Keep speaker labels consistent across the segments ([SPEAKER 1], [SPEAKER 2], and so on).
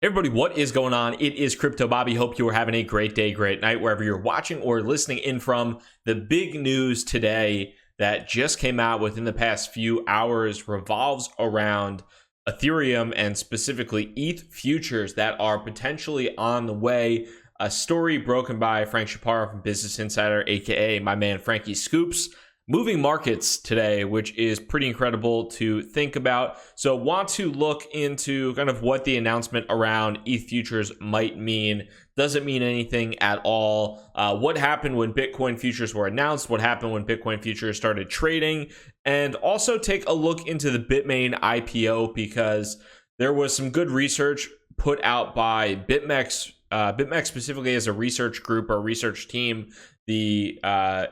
[SPEAKER 1] Everybody, what is going on? It is Crypto Bobby. Hope you are having a great day, great night, wherever you're watching or listening in from. The big news today that just came out within the past few hours revolves around Ethereum and specifically ETH futures that are potentially on the way. A story broken by Frank Chaparro from Business Insider, aka my man Frankie Scoops. Moving markets today, which is pretty incredible to think about. So want to look into kind of what the announcement around ETH futures might mean. Does it mean anything at all? What happened when Bitcoin futures were announced? What happened when Bitcoin futures started trading? And also take a look into the Bitmain IPO because there was some good research put out by BitMEX. BitMEX specifically as a research group or research team, the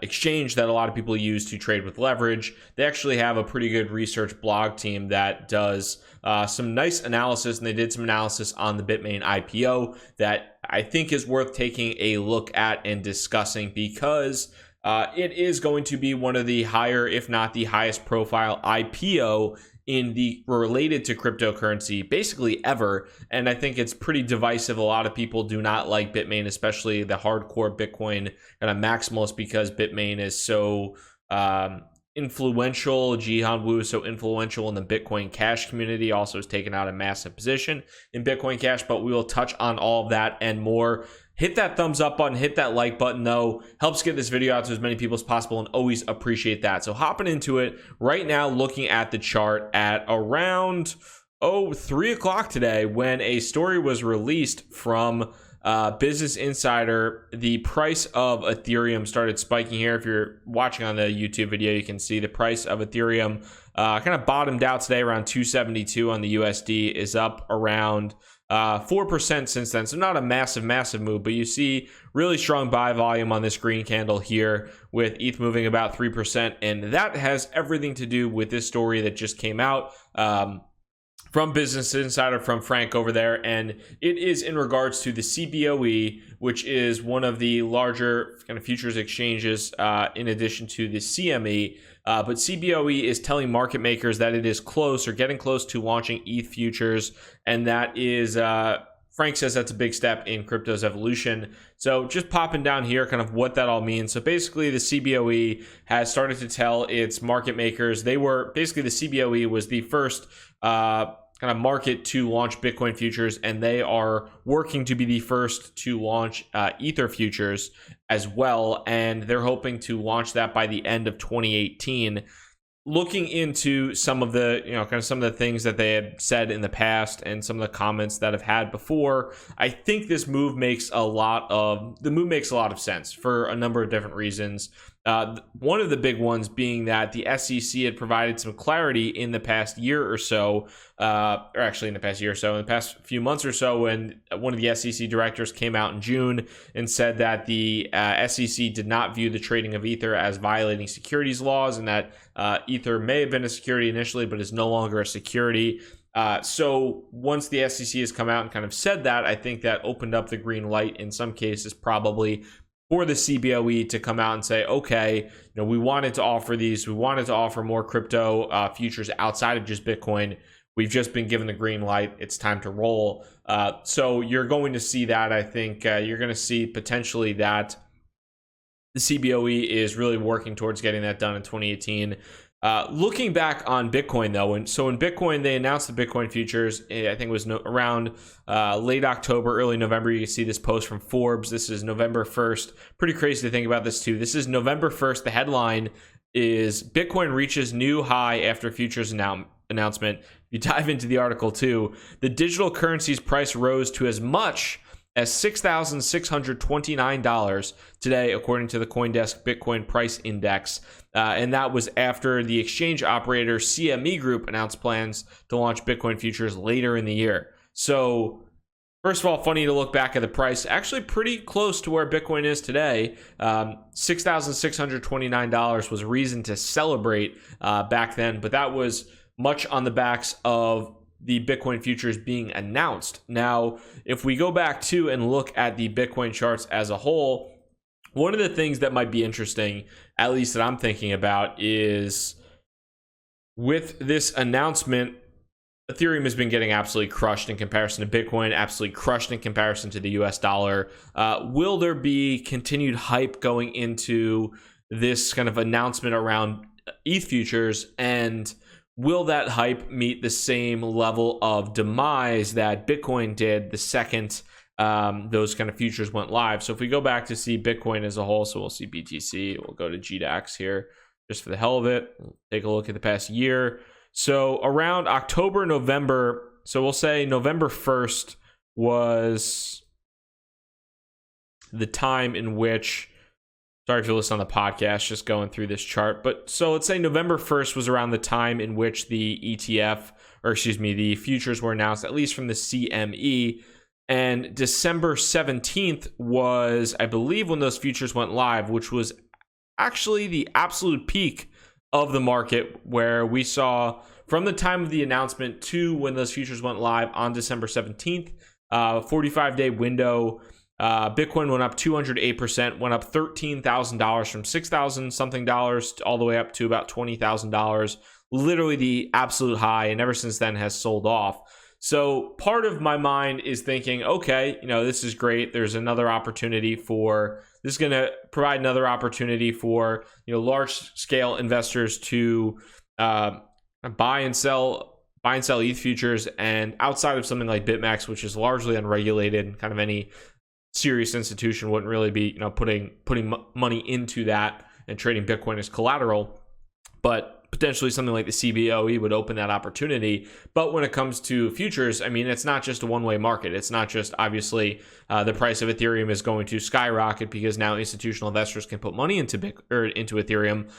[SPEAKER 1] exchange that a lot of people use to trade with leverage. They actually have a pretty good research blog team that does some nice analysis, and they did some analysis on the Bitmain IPO that I think is worth taking a look at and discussing because it is going to be one of the higher, if not the highest profile IPO in the related to cryptocurrency basically ever. And I think it's pretty divisive. A lot of people do not like Bitmain, especially the hardcore Bitcoin kind of maximalists, because Bitmain is so influential. Jihan Wu is so influential in the Bitcoin Cash community, also has taken out a massive position in Bitcoin Cash, but we will touch on all of that and more. Hit that thumbs up button, hit that like button though, helps get this video out to as many people as possible, and always appreciate that. So hopping into it right now, looking at the chart at around 3 o'clock today, when a story was released from Business Insider, the price of Ethereum started spiking here. If you're watching on the YouTube video, you can see the price of Ethereum kind of bottomed out today around 272 on the USD, is up around 4% since then. So not a massive move, but you see really strong buy volume on this green candle here, with ETH moving about 3%. And that has everything to do with this story that just came out from Business Insider, from Frank over there. And it is in regards to the Cboe, which is one of the larger kind of futures exchanges in addition to the CME. But Cboe is telling market makers that it is close or getting close to launching ETH futures. And that is, Frank says that's a big step in crypto's evolution. So just popping down here, kind of what that all means. So basically the Cboe has started to tell its market makers, the Cboe was the first kind of market to launch Bitcoin futures, and they are working to be the first to launch Ether futures as well, and they're hoping to launch that by the end of 2018. Looking into some of the, kind of some of the things that they had said in the past and some of the comments that have had before, I think this move makes a lot of sense for a number of different reasons. One of the big ones being that the SEC had provided some clarity in the past year or so, in the past few months or so, when one of the SEC directors came out in June and said that the SEC did not view the trading of Ether as violating securities laws, and that Ether may have been a security initially, but is no longer a security. So once the SEC has come out and kind of said that, I think that opened up the green light in some cases, probably, for the Cboe to come out and say, okay, we wanted to offer these. We wanted to offer more crypto futures outside of just Bitcoin. We've just been given the green light. It's time to roll. So you're going to see that. I think you're going to see potentially that the Cboe is really working towards getting that done in 2018. Looking back on Bitcoin, though, in Bitcoin, they announced the Bitcoin futures, I think it was around late October, early November. You can see this post from Forbes. This is November 1st. Pretty crazy to think about this, too. This is November 1st. The headline is Bitcoin reaches new high after futures announcement. If you dive into the article, too, the digital currency's price rose to as much as $6,629 today, according to the CoinDesk Bitcoin Price Index. And that was after the exchange operator CME Group announced plans to launch Bitcoin futures later in the year. So, first of all, funny to look back at the price. Actually pretty close to where Bitcoin is today. $6,629 was a reason to celebrate back then, but that was much on the backs of the Bitcoin futures being announced. Now, if we go back to and look at the Bitcoin charts as a whole, one of the things that might be interesting, at least that I'm thinking about, is with this announcement, Ethereum has been getting absolutely crushed in comparison to Bitcoin, absolutely crushed in comparison to the US dollar. Will there be continued hype going into this kind of announcement around ETH futures, and will that hype meet the same level of demise that Bitcoin did the second those kind of futures went live? So if we go back to see Bitcoin as a whole, so we'll see BTC, we'll go to GDAX here just for the hell of it. We'll take a look at the past year. So around October, November, so we'll say November 1st was the time in which, sorry if you listen on the podcast, just going through this chart, but so let's say November 1st was around the time in which the ETF, or excuse me, the futures were announced, at least from the CME, and December 17th was, I believe, when those futures went live, which was actually the absolute peak of the market, where we saw from the time of the announcement to when those futures went live on December 17th, 45-day window, Bitcoin went up 208%, went up $13,000 from $6,000 something dollars all the way up to about $20,000, literally the absolute high, and ever since then has sold off. So part of my mind is thinking, okay, this is great. There's another opportunity this is going to provide another opportunity for, large scale investors to buy and sell ETH futures. And outside of something like BitMEX, which is largely unregulated, kind of any serious institution wouldn't really be, putting money into that and trading Bitcoin as collateral. But potentially something like the Cboe would open that opportunity. But when it comes to futures, I mean, it's not just a one-way market. It's not just, obviously, the price of Ethereum is going to skyrocket because now institutional investors can put money into into Ethereum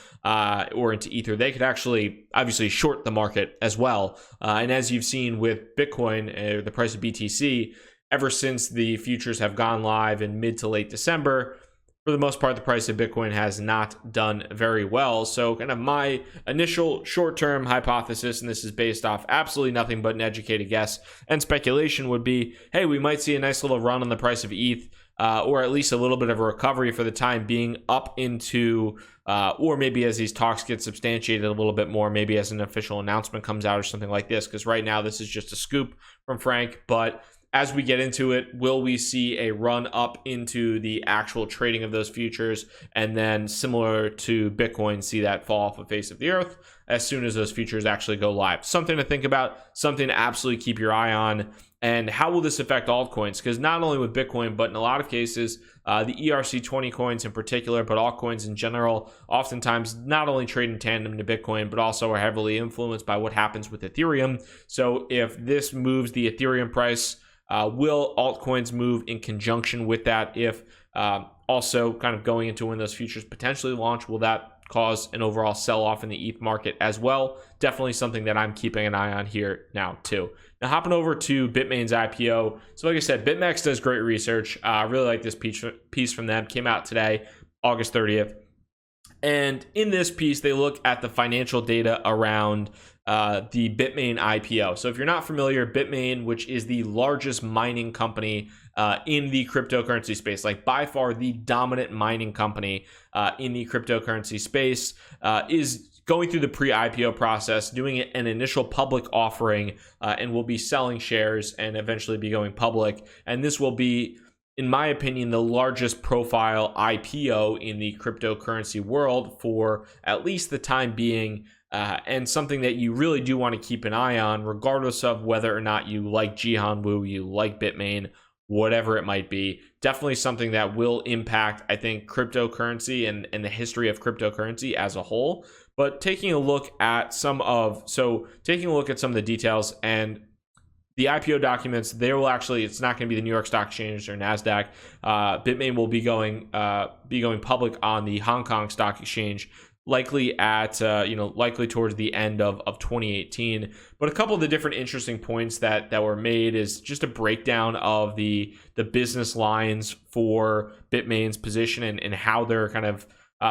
[SPEAKER 1] or into Ether. They could actually, obviously, short the market as well. And as you've seen with Bitcoin, the price of BTC, ever since the futures have gone live in mid to late December, for the most part, the price of Bitcoin has not done very well. So kind of my initial short-term hypothesis, and this is based off absolutely nothing but an educated guess and speculation, would be, hey, we might see a nice little run on the price of ETH, or at least a little bit of a recovery for the time being up into, or maybe as these talks get substantiated a little bit more, maybe as an official announcement comes out or something like this, because right now this is just a scoop from Frank. But as we get into it, will we see a run up into the actual trading of those futures, and then similar to Bitcoin, see that fall off the face of the earth as soon as those futures actually go live? Something to think about, something to absolutely keep your eye on. And how will this affect altcoins? Because not only with Bitcoin, but in a lot of cases, the ERC20 coins in particular, but altcoins in general, oftentimes not only trade in tandem to Bitcoin, but also are heavily influenced by what happens with Ethereum. So if this moves the Ethereum price, will altcoins move in conjunction with that? If also kind of going into when those futures potentially launch, will that cause an overall sell-off in the ETH market as well? Definitely something that I'm keeping an eye on here now too. Now hopping over to Bitmain's IPO. So like I said, BitMEX does great research. I really like this piece from them. Came out today, August 30th. And in this piece, they look at the financial data around the Bitmain IPO. So if you're not familiar, Bitmain, which is the largest mining company in the cryptocurrency space, like by far the dominant mining company in the cryptocurrency space, is going through the pre-IPO process, doing an initial public offering, and will be selling shares and eventually be going public. And this will be, in my opinion, the largest profile IPO in the cryptocurrency world for at least the time being, and something that you really do want to keep an eye on, regardless of whether or not you like Jihan Wu, you like Bitmain, whatever it might be. Definitely something that will impact, I think, cryptocurrency and the history of cryptocurrency as a whole. But taking a look at some of the details and the IPO documents, they will actually, it's not going to be the New York Stock Exchange or NASDAQ. Bitmain will be going public on the Hong Kong Stock Exchange, likely at, likely towards the end of 2018. But a couple of the different interesting points that were made is just a breakdown of the business lines for Bitmain's position and how they're kind of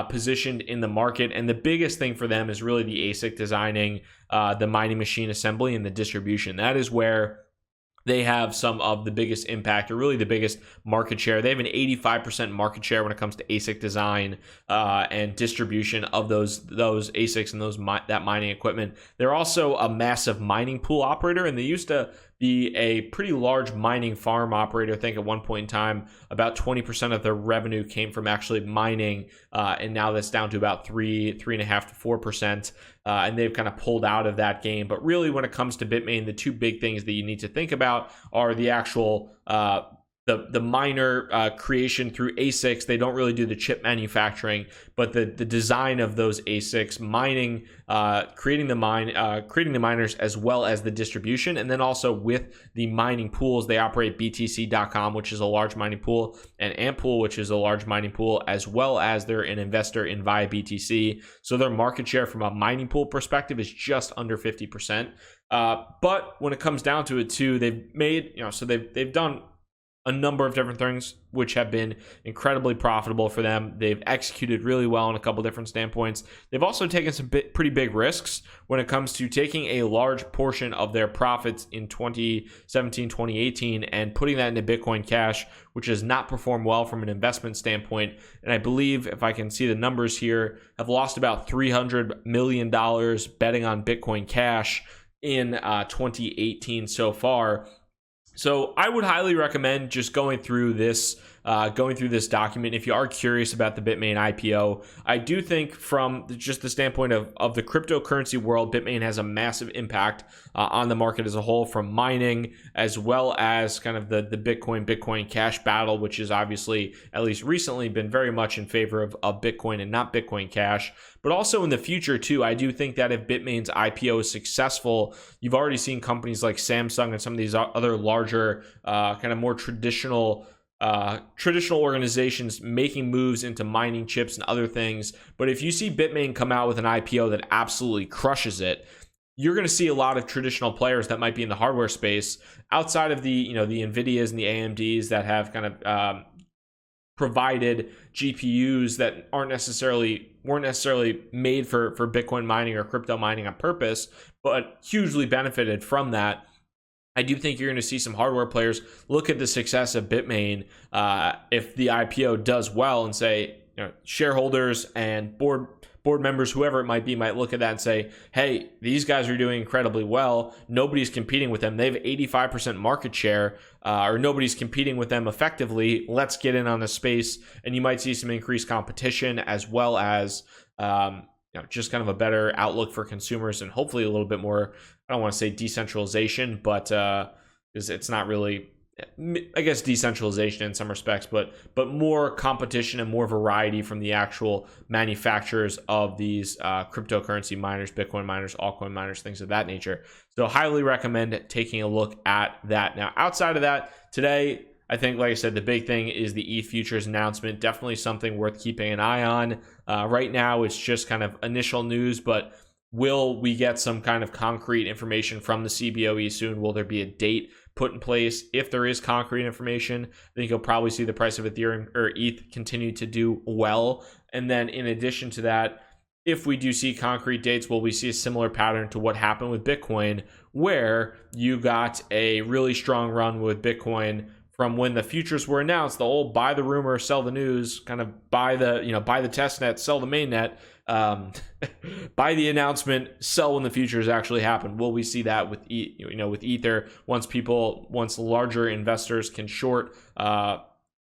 [SPEAKER 1] positioned in the market. And the biggest thing for them is really the ASIC designing, the mining machine assembly, and the distribution. That is where they have some of the biggest impact, or really the biggest market share. They have an 85% market share when it comes to ASIC design and distribution of those ASICs and that mining equipment. They're also a massive mining pool operator, and they used to be a pretty large mining farm operator. I think at one point in time, about 20% of their revenue came from actually mining, and now that's down to about 3.5% to 4%. And they've kind of pulled out of that game. But really, when it comes to Bitmain, the two big things that you need to think about are the actual the miner creation through ASICs. They don't really do the chip manufacturing, but the design of those ASICs, mining, creating the miners, as well as the distribution. And then also with the mining pools, they operate BTC.com, which is a large mining pool, and Ampool, which is a large mining pool, as well as they're an investor in Via BTC. So their market share from a mining pool perspective is just under 50%. But when it comes down to it too, they've done a number of different things which have been incredibly profitable for them. They've executed really well on a couple different standpoints. They've also taken some pretty big risks when it comes to taking a large portion of their profits in 2017, 2018 and putting that into Bitcoin Cash, which has not performed well from an investment standpoint. And I believe, if I can see the numbers here, have lost about $300 million betting on Bitcoin Cash in 2018 so far. So I would highly recommend just going through this document if you are curious about the Bitmain IPO. I do think from just the standpoint of the cryptocurrency world, Bitmain has a massive impact on the market as a whole, from mining as well as kind of the Bitcoin Cash battle, which has obviously, at least recently, been very much in favor of Bitcoin and not Bitcoin Cash. But also in the future too, I do think that if Bitmain's IPO is successful, you've already seen companies like Samsung and some of these other larger kind of more traditional organizations making moves into mining chips and other things. But if you see Bitmain come out with an IPO that absolutely crushes it, you're going to see a lot of traditional players that might be in the hardware space, outside of the NVIDIAs and the AMDs that have kind of provided GPUs that weren't necessarily made for Bitcoin mining or crypto mining on purpose, but hugely benefited from that. I do think you're going to see some hardware players look at the success of Bitmain if the IPO does well, and say, shareholders and board members, whoever it might be, might look at that and say, hey, these guys are doing incredibly well. Nobody's competing with them. They have 85% market share, or nobody's competing with them effectively. Let's get in on the space. And you might see some increased competition, as well as just kind of a better outlook for consumers, and hopefully a little bit more, I don't want to say decentralization, but it's not really, I guess, decentralization in some respects, but more competition and more variety from the actual manufacturers of these cryptocurrency miners, Bitcoin miners, altcoin miners, things of that nature. So highly recommend taking a look at that. Now, outside of that, today, I think, like I said, the big thing is the ETH futures announcement. Definitely something worth keeping an eye on. Right now, it's just kind of initial news, but will we get some kind of concrete information from the Cboe soon? Will there be a date put in place? If there is concrete information, I think you'll probably see the price of Ethereum or ETH continue to do well. And then in addition to that, if we do see concrete dates, will we see a similar pattern to what happened with Bitcoin, where you got a really strong run with Bitcoin from when the futures were announced, the old buy the rumor, sell the news, kind of buy the test net, sell the main net, buy the announcement, sell when the futures actually happen. Will we see that with Ether once larger investors can short,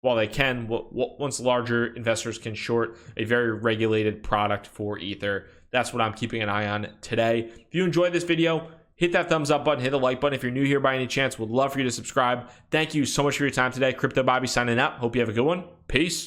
[SPEAKER 1] once larger investors can short a very regulated product for Ether? That's what I'm keeping an eye on today. If you enjoyed this video, hit that thumbs up button, hit the like button. If you're new here by any chance, would love for you to subscribe. Thank you so much for your time today. Crypto Bobby signing out. Hope you have a good one. Peace.